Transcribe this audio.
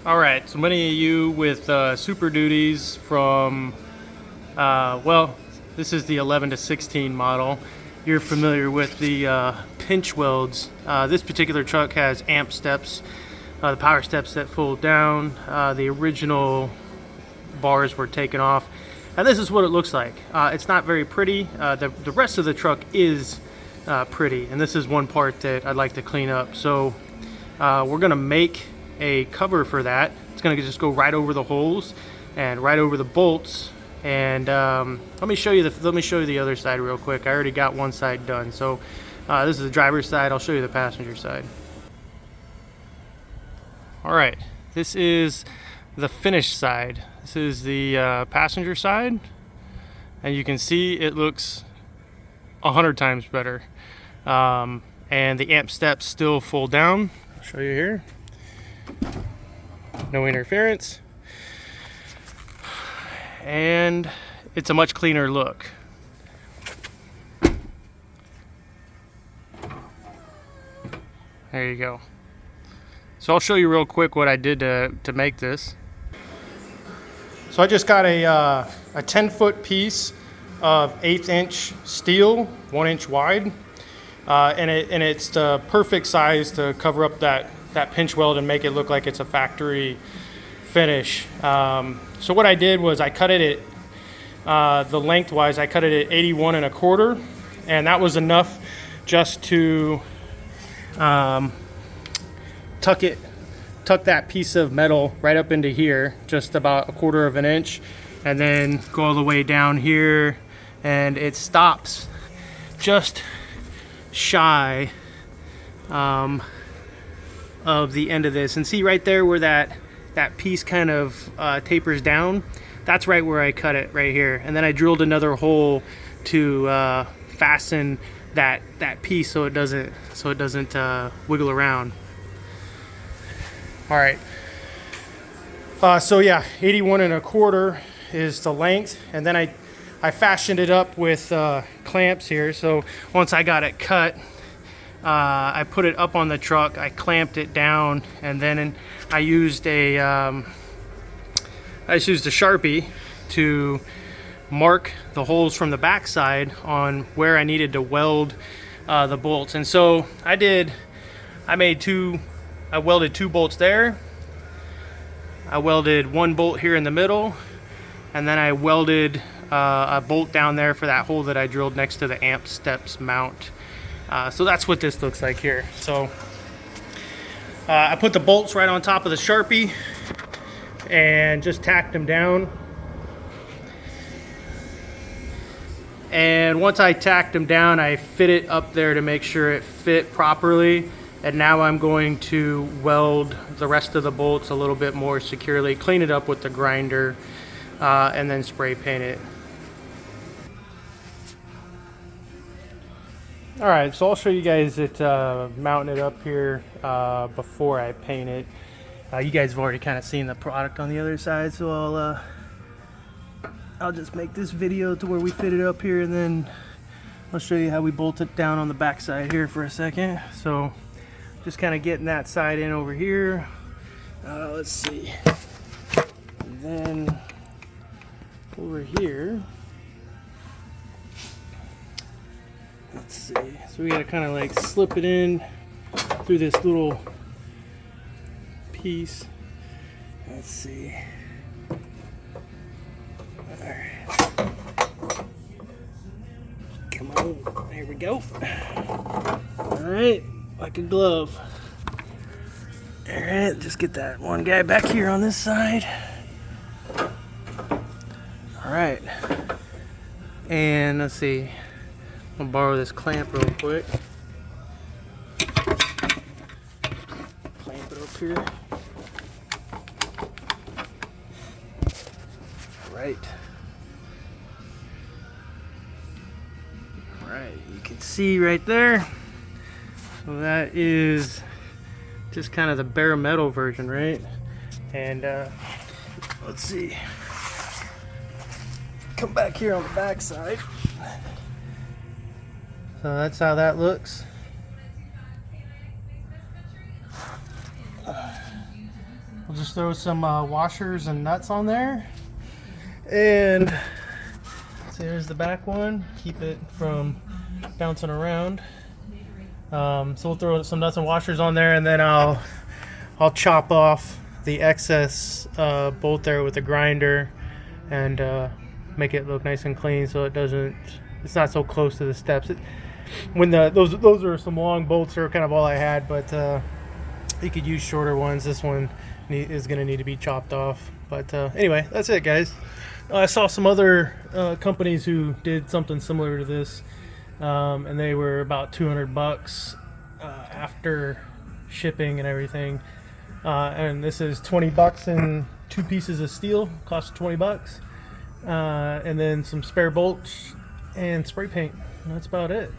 Alright, so many of you with Super Duties from, well, this is the 11 to 16 model. You're familiar with the pinch welds. This particular truck has amp steps, the power steps that fold down. The original bars were taken off. And this is what it looks like. It's not very pretty. The rest of the truck is pretty, and this is one part that I'd like to clean up. So we're gonna make a cover for that. It's gonna just go right over the holes and right over the bolts. And let me show you the other side real quick. I already got one side done. So this is the driver's side. I'll show you the passenger side. All right, this is the finished side. This is the passenger side, and you can see it looks 100 times better. And the amp steps still fold down. I'll show you here. No interference, and it's a much cleaner look. There you go. So I'll show you real quick what I did to make this. So I just got a 10-foot piece of 1/8 inch steel, 1 inch wide, and it's the perfect size to cover up that pinch weld and make it look like it's a factory finish. So what I did was I cut it at the lengthwise. I cut it at 81 1/4, and that was enough just to tuck that piece of metal right up into here, just about 1/4 of an inch, and then go all the way down here, and it stops just shy of the end of this. And see right there where that piece kind of tapers down? That's right where I cut it, right here. And then I drilled another hole to fasten that piece so it doesn't wiggle around. All right. So yeah, 81 1/4 is the length, and then I fashioned it up with clamps here. So once I got it cut, I put it up on the truck, I clamped it down, and then I used a Sharpie to mark the holes from the backside on where I needed to weld the bolts. And so I welded 2 bolts there. I welded 1 bolt here in the middle, and then I welded a bolt down there for that hole that I drilled next to the amp steps mount. So that's what this looks like here. So I put the bolts right on top of the Sharpie and just tacked them down. And once I tacked them down, I fit it up there to make sure it fit properly. And now I'm going to weld the rest of the bolts a little bit more securely, clean it up with the grinder, and then spray paint it. All right, so I'll show you guys it mounting it up here before I paint it. You guys have already kind of seen the product on the other side, so I'll just make this video to where we fit it up here, and then I'll show you how we bolt it down on the back side here for a second. So just kind of getting that side in over here. Let's see. And then over here, let's see. So we gotta kind of like slip it in through this little piece. Let's see. Alright. Come on. There we go. Alright. Like a glove. Alright, just get that one guy back here on this side. Alright. And let's see. I'll borrow this clamp real quick. Clamp it up here. Right. Alright, you can see right there. So that is just kind of the bare metal version, right? And let's see. Come back here on the back side. So that's how that looks. we'll just throw some washers and nuts on there. And so here's the back one. Keep it from bouncing around. So we'll throw some nuts and washers on there, and then I'll chop off the excess bolt there with a grinder and make it look nice and clean, so it's not so close to the steps. Those are some long bolts are kind of all I had, but you could use shorter ones. This one is going to need to be chopped off. But anyway, that's it, guys. I saw some other companies who did something similar to this, and they were about $200 after shipping and everything. And this is $20 and 2 pieces of steel, cost $20, and then some spare bolts and spray paint. And that's about it.